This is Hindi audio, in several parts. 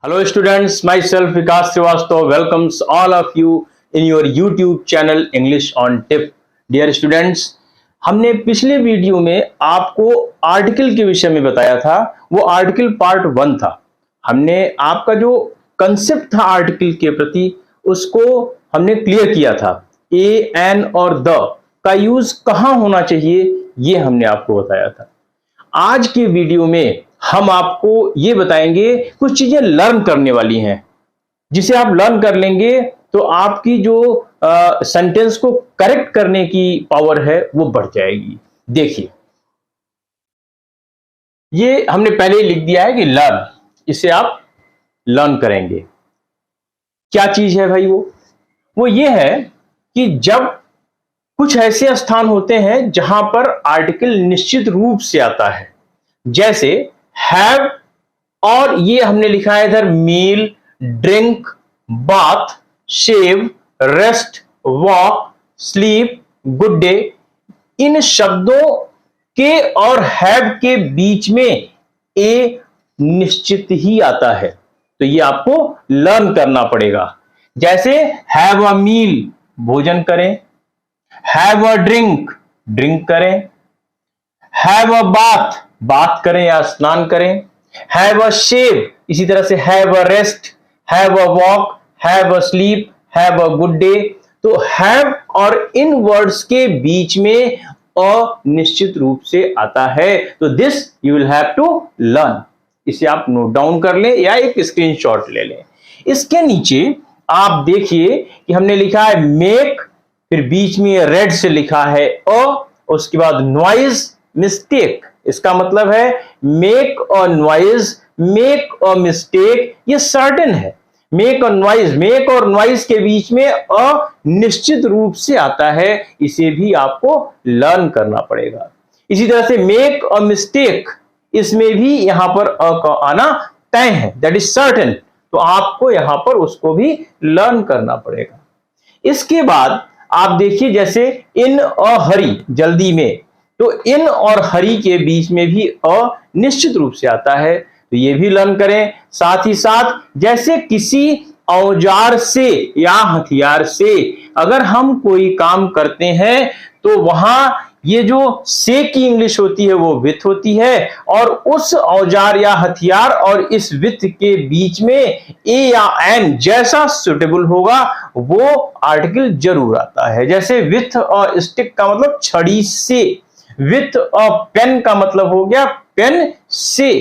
Hello students, myself Vikas Srivastava welcomes all of you in your YouTube channel English on Tip. Dear students, हमने पिछले वीडियो में आपको आर्टिकल के विषय में बताया था। वो आर्टिकल पार्ट 1 था। हमने आपका जो कंसेप्ट था आर्टिकल के प्रति उसको हमने क्लियर किया था। ए, एन और द का यूज कहां होना चाहिए ये हमने आपको बताया था। आज के वीडियो में हम आपको ये बताएंगे कुछ चीजें लर्न करने वाली हैं, जिसे आप लर्न कर लेंगे तो आपकी जो सेंटेंस को करेक्ट करने की पावर है वो बढ़ जाएगी। देखिए, ये हमने पहले ही लिख दिया है कि लर्न, इसे आप लर्न करेंगे। क्या चीज है भाई? वो ये है कि जब कुछ ऐसे स्थान होते हैं जहां पर आर्टिकल निश्चित रूप से आता है, जैसे हैव, और ये हमने लिखा है इधर meal, drink, bath, shave, rest, walk, sleep, good day. इन शब्दों के और हैव के बीच में ए निश्चित ही आता है, तो ये आपको लर्न करना पड़ेगा। जैसे हैव अ मील, भोजन करें, हैव अ ड्रिंक, ड्रिंक करें, हैव अ बाथ, बात करें या स्नान करें, हैव अ शेव, इसी तरह से have a rest, have a walk, have a slip, have a good day. तो हैव और इन वर्ड्स के बीच में अ निश्चित रूप से आता है, तो this you will have to learn. इसे आप नोट डाउन कर लें या एक स्क्रीनशॉट ले लें। इसके नीचे आप देखिए कि हमने लिखा है मेक, फिर बीच में रेड से लिखा है अ, उसके बाद नॉइज, मिस्टेक। इसका मतलब है make a noise, make a mistake, ये सर्टेन है। मेक अ नॉइज, मेक और नॉइज के बीच में अ निश्चित रूप से आता है, इसे भी आपको लर्न करना पड़ेगा। इसी तरह से मेक अ मिस्टेक, इसमें भी यहां पर अ का आना तय है, दैट इज सर्टेन, तो आपको यहां पर उसको भी लर्न करना पड़ेगा। इसके बाद आप देखिए, जैसे इन अ हरी, जल्दी में, तो इन और हरी के बीच में भी अ निश्चित रूप से आता है, तो ये भी लर्न करें। साथ ही साथ जैसे किसी औजार से या हथियार से अगर हम कोई काम करते हैं तो वहां ये जो से की इंग्लिश होती है वो विथ होती है, और उस औजार या हथियार और इस विथ के बीच में ए या एन जैसा सुटेबल होगा वो आर्टिकल जरूर आता है। जैसे विथ और स्टिक का मतलब छड़ी से, विथ अ पेन का मतलब हो गया पेन से।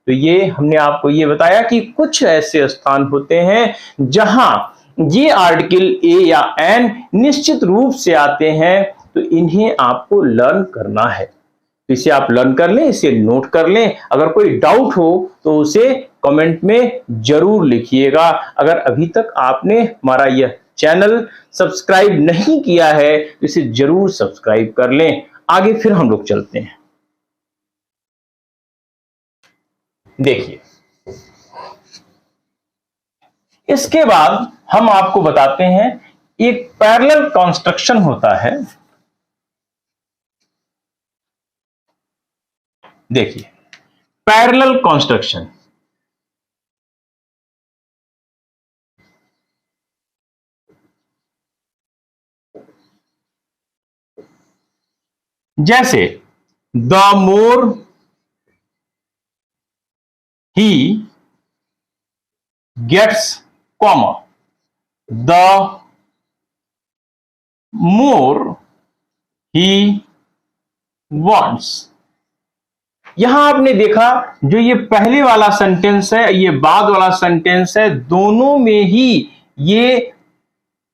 तो ये हमने आपको ये बताया कि कुछ ऐसे स्थान होते हैं जहां ये आर्टिकल ए या एन निश्चित रूप से आते हैं, तो इन्हें आपको लर्न करना है। तो इसे आप लर्न कर लें, इसे नोट कर लें। अगर कोई डाउट हो तो उसे कमेंट में जरूर लिखिएगा। अगर अभी तक आपने हमारा यह चैनल सब्सक्राइब नहीं किया है तो इसे जरूर सब्सक्राइब कर लें। आगे फिर हम लोग चलते हैं। देखिए, इसके बाद हम आपको बताते हैं एक पैरेलल कंस्ट्रक्शन होता है। देखिए, पैरेलल कंस्ट्रक्शन, जैसे the more he gets, comma, the more he wants। यहां आपने देखा जो ये पहले वाला सेंटेंस है, ये बाद वाला सेंटेंस है, दोनों में ही ये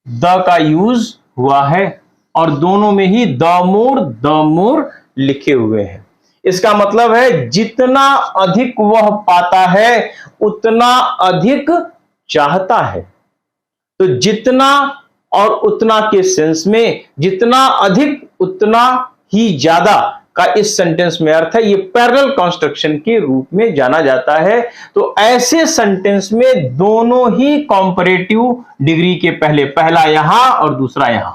द का यूज हुआ है और दोनों में ही द मोर लिखे हुए हैं। इसका मतलब है जितना अधिक वह पाता है उतना अधिक चाहता है। तो जितना और उतना के सेंस में जितना अधिक उतना ही ज्यादा का इस सेंटेंस में अर्थ है। ये पैरेलल कंस्ट्रक्शन के रूप में जाना जाता है। तो ऐसे सेंटेंस में दोनों ही कंपैरेटिव डिग्री के पहले, पहला यहां और दूसरा यहां,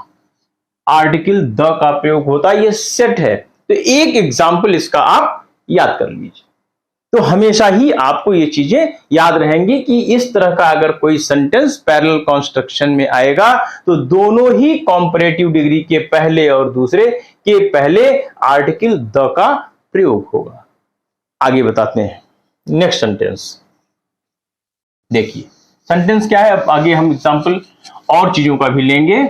आर्टिकल द का प्रयोग होता है। ये सेट है। तो एक एग्जांपल इसका आप याद कर लीजिए। तो हमेशा ही आपको ये चीजें याद रहेंगी कि इस तरह का अगर कोई सेंटेंस पैरेलल कंस्ट्रक्शन में आएगा तो दोनों ही कॉम्परेटिव डिग्री के पहले और दूसरे के पहले आर्टिकल द का प्रयोग होगा। आगे बताते हैं नेक्स्ट सेंटेंस। देखिए सेंटेंस क्या है, अब आगे हम एग्जांपल और चीजों का भी लेंगे।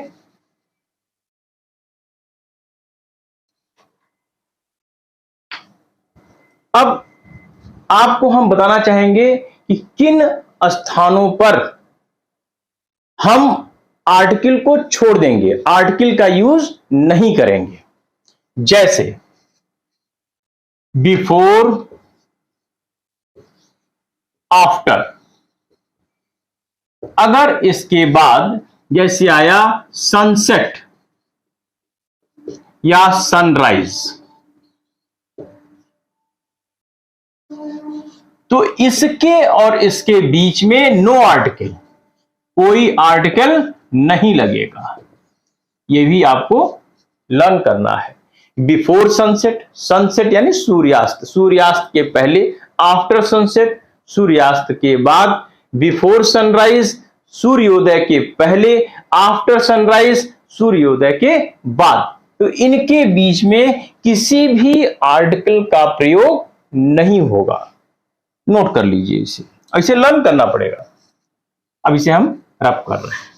अब आपको हम बताना चाहेंगे कि किन स्थानों पर हम आर्टिकल को छोड़ देंगे, आर्टिकल का यूज नहीं करेंगे। जैसे बिफोर, आफ्टर। अगर इसके बाद जैसे आया सनसेट या सनराइज, तो इसके और इसके बीच में नो आर्टिकल, कोई आर्टिकल नहीं लगेगा। यह भी आपको लर्न करना है। बिफोर सनसेट, सनसेट यानी सूर्यास्त, सूर्यास्त के पहले, आफ्टर सनसेट सूर्यास्त के बाद, बिफोर सनराइज सूर्योदय के पहले, आफ्टर सनराइज सूर्योदय के बाद। तो इनके बीच में किसी भी आर्टिकल का प्रयोग नहीं होगा। नोट कर लीजिए इसे, इसे लर्न करना पड़ेगा। अब इसे हम रब कर रहे हैं।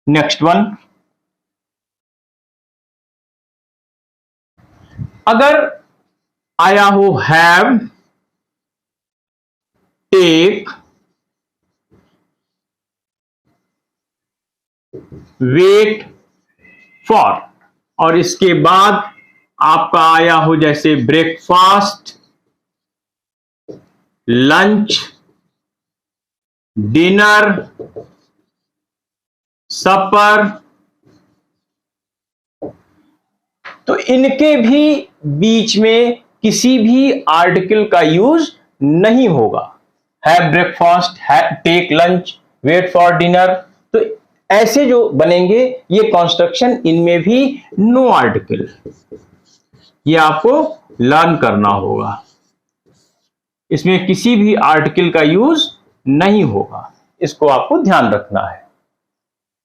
नेक्स्ट वन, अगर आया हो हैव, टेक, वेट फॉर, और इसके बाद आपका आया हो जैसे ब्रेकफास्ट, लंच, डिनर, सपर, तो इनके भी बीच में किसी भी आर्टिकल का यूज नहीं होगा। Have breakfast, take lunch, wait for dinner, तो ऐसे जो बनेंगे ये कंस्ट्रक्शन, इनमें भी नो आर्टिकल, ये आपको लर्न करना होगा। इसमें किसी भी आर्टिकल का यूज नहीं होगा, इसको आपको ध्यान रखना है।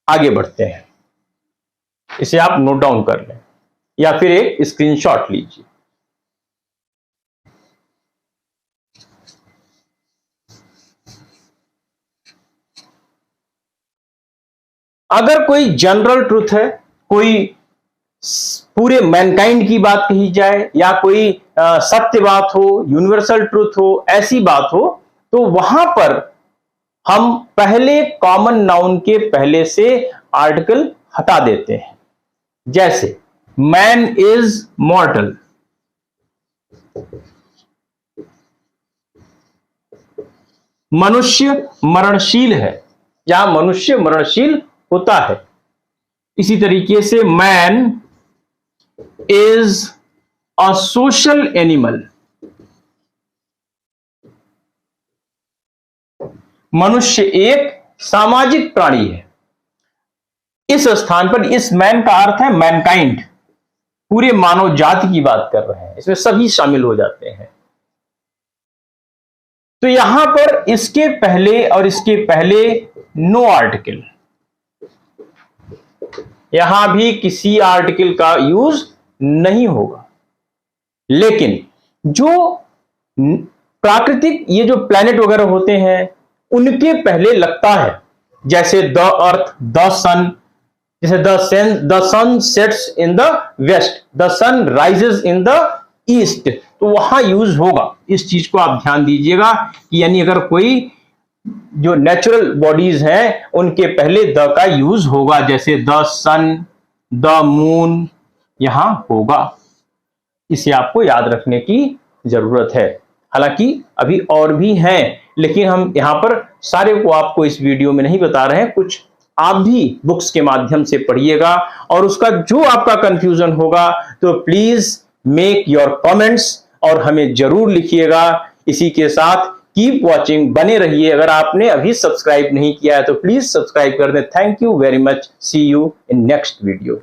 आगे बढ़ते हैं, इसे आप नोट डाउन कर लें या फिर एक स्क्रीनशॉट लीजिए। अगर कोई जनरल ट्रूथ है, कोई पूरे मैनकाइंड की बात कही जाए, या कोई सत्य बात हो, यूनिवर्सल ट्रूथ हो, ऐसी बात हो, तो वहां पर हम पहले कॉमन नाउन के पहले से आर्टिकल हटा देते हैं। जैसे मैन इज मॉर्टल, मनुष्य मरणशील है या मनुष्य मरणशील होता है। इसी तरीके से man is a social animal, मनुष्य एक सामाजिक प्राणी है। इस स्थान पर इस मैन का अर्थ है मैनकाइंड, पूरे मानव जाति की बात कर रहे हैं, इसमें सभी शामिल हो जाते हैं। तो यहां पर इसके पहले और इसके पहले नो आर्टिकल, यहां भी किसी आर्टिकल का यूज नहीं होगा। लेकिन जो प्राकृतिक ये जो प्लैनेट वगैरह होते हैं उनके पहले लगता है, जैसे द अर्थ, द सन, जैसे the sun sets in the west, the sun rises in the east, तो वहां यूज होगा। इस चीज को आप ध्यान दीजिएगा कि यानी अगर कोई जो नेचुरल बॉडीज हैं उनके पहले द का यूज होगा, जैसे द सन, द मून, यहां होगा। इसे आपको याद रखने की जरूरत है। हालांकि अभी और भी हैं, लेकिन हम यहां पर सारे को आपको इस वीडियो में नहीं बता रहे हैं। कुछ आप भी बुक्स के माध्यम से पढ़िएगा, और उसका जो आपका कंफ्यूजन होगा तो प्लीज मेक योर कमेंट्स और हमें जरूर लिखिएगा। इसी के साथ कीप वॉचिंग, बने रहिए। अगर आपने अभी सब्सक्राइब नहीं किया है तो प्लीज सब्सक्राइब कर दें। Thank you very much, see you in next video.